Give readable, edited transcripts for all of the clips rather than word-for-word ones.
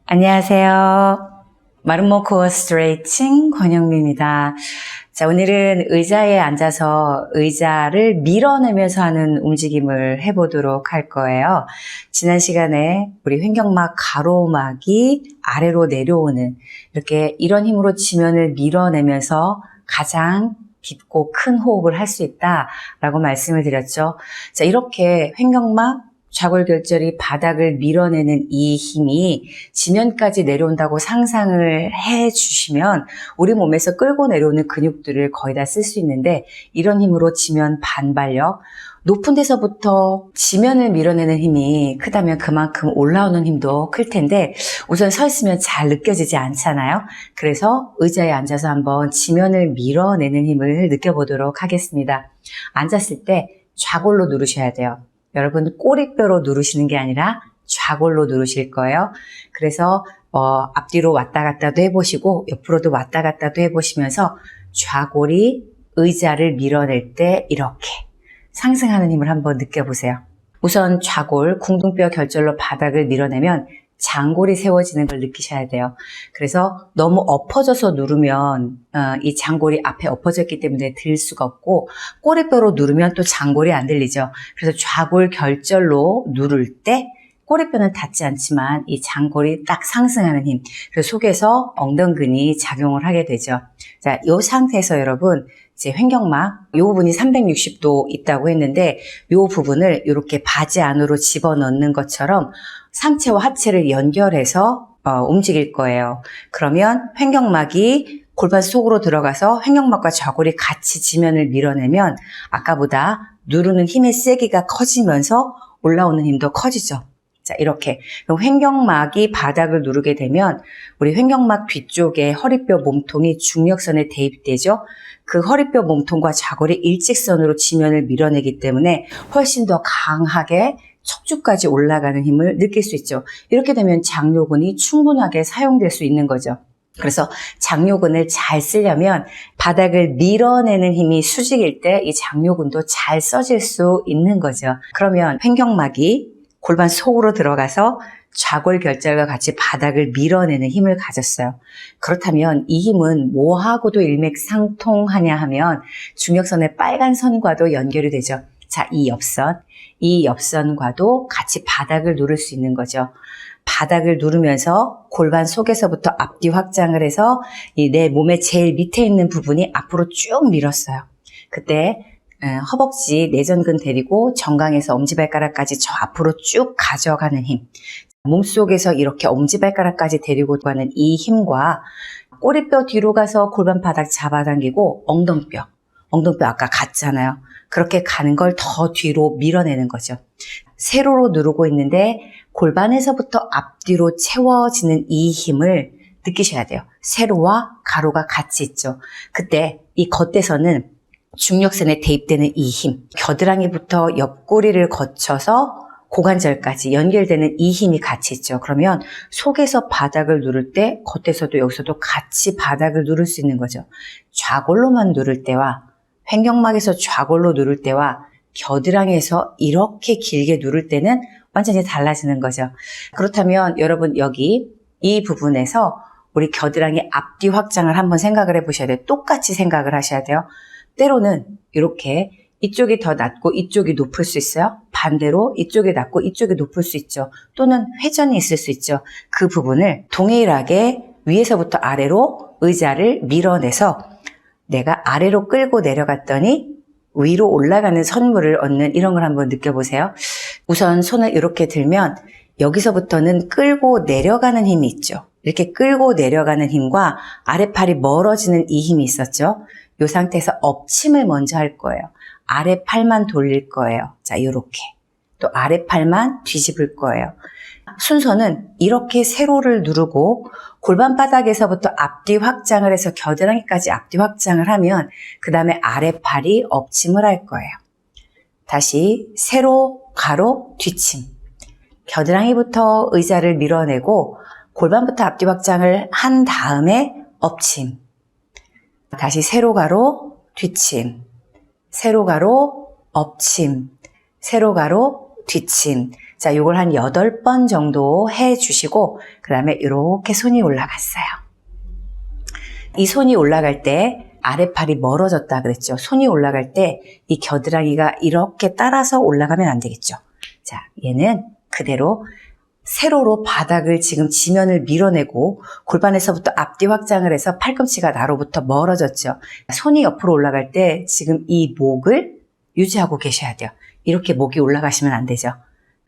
안녕하세요. 마름모 코어 스트레칭 권영미입니다. 자, 오늘은 의자에 앉아서 의자를 밀어내면서 하는 움직임을 해보도록 할 거예요. 지난 시간에 우리 횡격막 가로막이 아래로 내려오는 이런 힘으로 지면을 밀어내면서 가장 깊고 큰 호흡을 할 수 있다라고 말씀을 드렸죠. 자, 이렇게 횡격막 좌골결절이 바닥을 밀어내는 이 힘이 지면까지 내려온다고 상상을 해 주시면 우리 몸에서 끌고 내려오는 근육들을 거의 다 쓸 수 있는데, 이런 힘으로 지면 반발력, 높은 데서부터 지면을 밀어내는 힘이 크다면 그만큼 올라오는 힘도 클 텐데 우선 서 있으면 잘 느껴지지 않잖아요. 그래서 의자에 앉아서 한번 지면을 밀어내는 힘을 느껴보도록 하겠습니다. 앉았을 때 좌골로 누르셔야 돼요. 여러분, 꼬리뼈로 누르시는 게 아니라 좌골로 누르실 거예요. 그래서 앞뒤로 왔다 갔다도 해보시고 옆으로도 왔다 갔다도 해보시면서 좌골이 의자를 밀어낼 때 이렇게 상승하는 힘을 한번 느껴보세요. 우선 좌골, 궁둥뼈 결절로 바닥을 밀어내면 장골이 세워지는 걸 느끼셔야 돼요. 그래서 너무 엎어져서 누르면 이 장골이 앞에 엎어져 있기 때문에 들 수가 없고, 꼬리뼈로 누르면 또 장골이 안 들리죠. 그래서 좌골 결절로 누를 때 꼬리뼈는 닿지 않지만 이 장골이 딱 상승하는 힘, 그래서 속에서 엉덩근이 작용을 하게 되죠. 자, 이 상태에서 여러분, 이제 횡격막, 이 부분이 360도 있다고 했는데 이 부분을 이렇게 바지 안으로 집어넣는 것처럼 상체와 하체를 연결해서 움직일 거예요. 그러면 횡격막이 골반 속으로 들어가서 횡격막과 좌골이 같이 지면을 밀어내면 아까보다 누르는 힘의 세기가 커지면서 올라오는 힘도 커지죠. 자, 이렇게. 그럼 횡격막이 바닥을 누르게 되면 우리 횡격막 뒤쪽에 허리뼈 몸통이 중력선에 대입되죠. 그 허리뼈 몸통과 좌골이 일직선으로 지면을 밀어내기 때문에 훨씬 더 강하게 척추까지 올라가는 힘을 느낄 수 있죠. 이렇게 되면 장요근이 충분하게 사용될 수 있는 거죠. 그래서 장요근을 잘 쓰려면 바닥을 밀어내는 힘이 수직일 때 이 장요근도 잘 써질 수 있는 거죠. 그러면 횡격막이 골반 속으로 들어가서 좌골 결절과 같이 바닥을 밀어내는 힘을 가졌어요. 그렇다면 이 힘은 뭐하고도 일맥상통하냐 하면 중력선의 빨간 선과도 연결이 되죠. 자, 이 옆선과도 같이 바닥을 누를 수 있는 거죠. 바닥을 누르면서 골반 속에서부터 앞뒤 확장을 해서 내 몸의 제일 밑에 있는 부분이 앞으로 쭉 밀었어요. 그때 허벅지 내전근 데리고 정강에서 엄지발가락까지 저 앞으로 쭉 가져가는 힘, 몸속에서 이렇게 엄지발가락까지 데리고 가는 이 힘과 꼬리뼈 뒤로 가서 골반 바닥 잡아당기고 엉덩뼈 아까 갔잖아요. 그렇게 가는 걸 더 뒤로 밀어내는 거죠. 세로로 누르고 있는데 골반에서부터 앞뒤로 채워지는 이 힘을 느끼셔야 돼요. 세로와 가로가 같이 있죠. 그때 이 겉에서는 중력선에 대입되는 이 힘, 겨드랑이부터 옆구리를 거쳐서 고관절까지 연결되는 이 힘이 같이 있죠. 그러면 속에서 바닥을 누를 때 겉에서도 여기서도 같이 바닥을 누를 수 있는 거죠. 좌골로만 누를 때와 횡격막에서 좌골로 누를 때와 겨드랑이에서 이렇게 길게 누를 때는 완전히 달라지는 거죠. 그렇다면 여러분, 여기 이 부분에서 우리 겨드랑이 앞뒤 확장을 한번 생각을 해보셔야 돼요. 똑같이 생각을 하셔야 돼요. 때로는 이렇게 이쪽이 더 낮고 이쪽이 높을 수 있어요. 반대로 이쪽이 낮고 이쪽이 높을 수 있죠. 또는 회전이 있을 수 있죠. 그 부분을 동일하게 위에서부터 아래로 의자를 밀어내서 내가 아래로 끌고 내려갔더니 위로 올라가는 선물을 얻는 이런 걸 한번 느껴보세요. 우선 손을 이렇게 들면 여기서부터는 끌고 내려가는 힘이 있죠. 이렇게 끌고 내려가는 힘과 아랫팔이 멀어지는 이 힘이 있었죠. 이 상태에서 엎침을 먼저 할 거예요. 아랫팔만 돌릴 거예요. 자, 이렇게. 또 아랫팔만 뒤집을 거예요. 순서는 이렇게 세로를 누르고 골반 바닥에서부터 앞뒤 확장을 해서 겨드랑이까지 앞뒤 확장을 하면 그 다음에 아랫팔이 엎침을 할 거예요. 다시 세로, 가로, 뒤침. 겨드랑이부터 의자를 밀어내고 골반부터 앞뒤 확장을 한 다음에 엎침. 다시 세로, 가로, 뒤침. 세로, 가로, 엎침. 세로, 가로, 뒤침. 자, 요걸 한 8번 정도 해주시고 그 다음에 이렇게 손이 올라갔어요. 이 손이 올라갈 때 아랫팔이 멀어졌다 그랬죠. 손이 올라갈 때 이 겨드랑이가 이렇게 따라서 올라가면 안 되겠죠. 자, 얘는 그대로 세로로 바닥을 지금 지면을 밀어내고 골반에서부터 앞뒤 확장을 해서 팔꿈치가 나로부터 멀어졌죠. 손이 옆으로 올라갈 때 지금 이 목을 유지하고 계셔야 돼요. 이렇게 목이 올라가시면 안 되죠.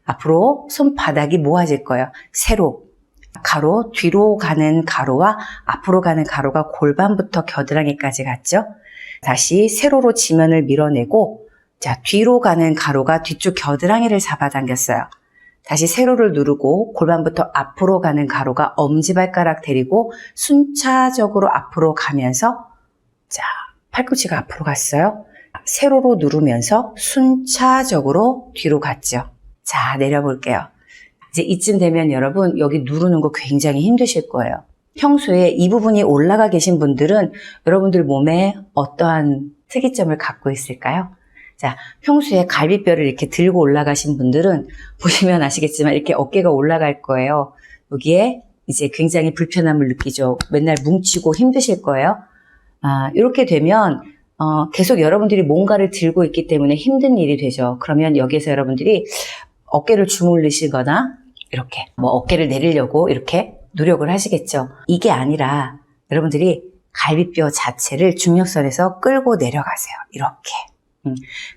앞으로 손바닥이 모아질 거예요. 세로, 가로, 뒤로 가는 가로와 앞으로 가는 가로가 골반부터 겨드랑이까지 갔죠. 다시 세로로 지면을 밀어내고 자, 뒤로 가는 가로가 뒤쪽 겨드랑이를 잡아당겼어요. 다시 세로를 누르고 골반부터 앞으로 가는 가로가 엄지발가락 데리고 순차적으로 앞으로 가면서 자, 팔꿈치가 앞으로 갔어요. 세로로 누르면서 순차적으로 뒤로 갔죠. 자, 내려볼게요. 이제 이쯤 되면 여러분 여기 누르는 거 굉장히 힘드실 거예요. 평소에 이 부분이 올라가 계신 분들은 여러분들 몸에 어떠한 특이점을 갖고 있을까요? 자, 평소에 갈비뼈를 이렇게 들고 올라가신 분들은 보시면 아시겠지만 이렇게 어깨가 올라갈 거예요. 여기에 이제 굉장히 불편함을 느끼죠. 맨날 뭉치고 힘드실 거예요. 이렇게 되면 계속 여러분들이 뭔가를 들고 있기 때문에 힘든 일이 되죠. 그러면 여기에서 여러분들이 어깨를 주물르시거나 이렇게 뭐 어깨를 내리려고 이렇게 노력을 하시겠죠. 이게 아니라 여러분들이 갈비뼈 자체를 중력선에서 끌고 내려가세요. 이렇게.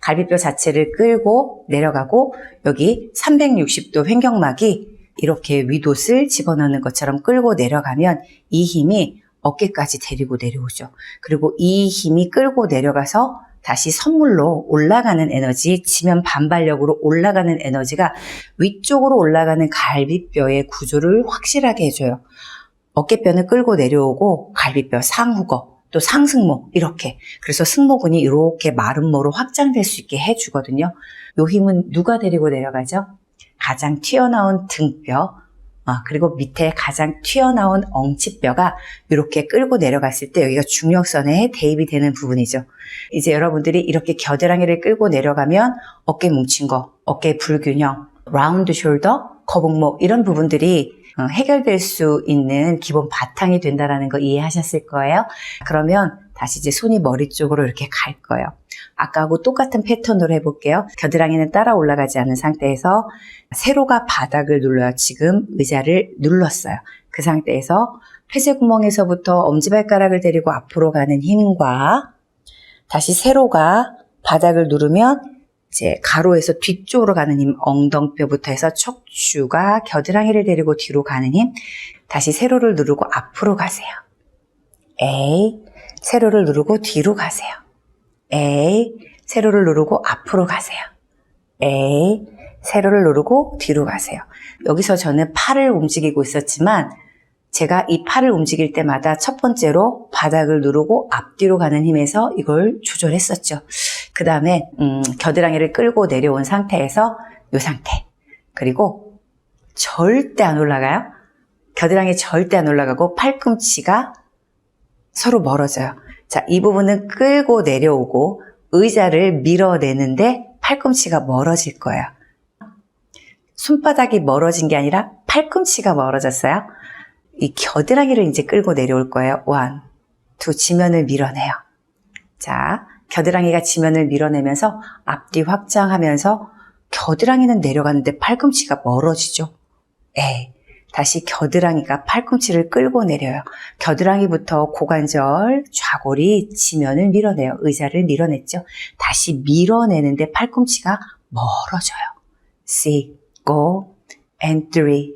갈비뼈 자체를 끌고 내려가고 여기 360도 횡격막이 이렇게 윗옷을 집어넣는 것처럼 끌고 내려가면 이 힘이 어깨까지 데리고 내려오죠. 그리고 이 힘이 끌고 내려가서 다시 선물로 올라가는 에너지, 지면 반발력으로 올라가는 에너지가 위쪽으로 올라가는 갈비뼈의 구조를 확실하게 해줘요. 어깨뼈는 끌고 내려오고 갈비뼈 상후거 또 상승모 이렇게 그래서 승모근이 이렇게 마른 모로 확장될 수 있게 해주거든요. 이 힘은 누가 데리고 내려가죠? 가장 튀어나온 등뼈 그리고 밑에 가장 튀어나온 엉치뼈가 이렇게 끌고 내려갔을 때 여기가 중력선에 대입이 되는 부분이죠. 이제 여러분들이 이렇게 겨드랑이를 끌고 내려가면 어깨 뭉친 거, 어깨 불균형, 라운드 숄더, 거북목 이런 부분들이 해결될 수 있는 기본 바탕이 된다는 거 이해하셨을 거예요. 그러면 다시 이제 손이 머리 쪽으로 이렇게 갈 거예요. 아까하고 똑같은 패턴으로 해볼게요. 겨드랑이는 따라 올라가지 않은 상태에서 세로가 바닥을 눌러요. 지금 의자를 눌렀어요. 그 상태에서 폐쇄구멍에서부터 엄지발가락을 데리고 앞으로 가는 힘과 다시 세로가 바닥을 누르면 이제 가로에서 뒤쪽으로 가는 힘, 엉덩뼈부터 해서 척추가 겨드랑이를 데리고 뒤로 가는 힘, 다시 세로를 누르고 앞으로 가세요. A, 세로를 누르고 뒤로 가세요. A, 세로를 누르고 앞으로 가세요. A, 세로를 누르고 뒤로 가세요. 여기서 저는 팔을 움직이고 있었지만 제가 이 팔을 움직일 때마다 첫 번째로 바닥을 누르고 앞뒤로 가는 힘에서 이걸 조절했었죠. 그 다음에 겨드랑이를 끌고 내려온 상태에서 이 상태. 그리고 절대 안 올라가요. 겨드랑이 절대 안 올라가고 팔꿈치가 서로 멀어져요. 자, 이 부분은 끌고 내려오고 의자를 밀어내는데 팔꿈치가 멀어질 거예요. 손바닥이 멀어진 게 아니라 팔꿈치가 멀어졌어요. 이 겨드랑이를 이제 끌고 내려올 거예요. 1, 2, 지면을 밀어내요. 자, 겨드랑이가 지면을 밀어내면서 앞뒤 확장하면서 겨드랑이는 내려가는데 팔꿈치가 멀어지죠. 다시 겨드랑이가 팔꿈치를 끌고 내려요. 겨드랑이부터 고관절, 좌골이 지면을 밀어내요. 의자를 밀어냈죠. 다시 밀어내는데 팔꿈치가 멀어져요. 6, go, and 3, 2,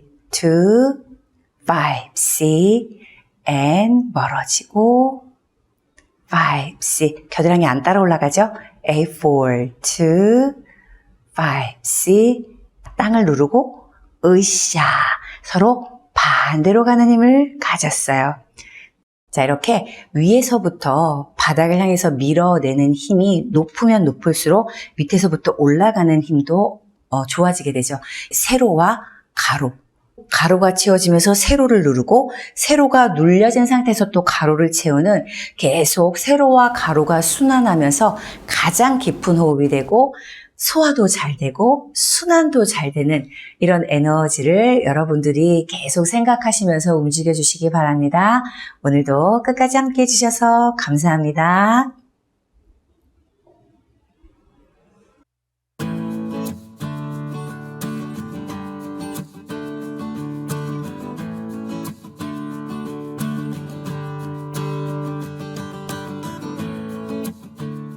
5, 6, and 멀어지고 5, 6, 겨드랑이 안 따라 올라가죠? A, 4, 2, 5, 6, 땅을 누르고 으쌰, 서로 반대로 가는 힘을 가졌어요. 자, 이렇게 위에서부터 바닥을 향해서 밀어내는 힘이 높으면 높을수록 밑에서부터 올라가는 힘도 좋아지게 되죠. 세로와 가로. 가로가 채워지면서 세로를 누르고 세로가 눌려진 상태에서 또 가로를 채우는 계속 세로와 가로가 순환하면서 가장 깊은 호흡이 되고 소화도 잘 되고 순환도 잘 되는 이런 에너지를 여러분들이 계속 생각하시면서 움직여 주시기 바랍니다. 오늘도 끝까지 함께 해주셔서 감사합니다.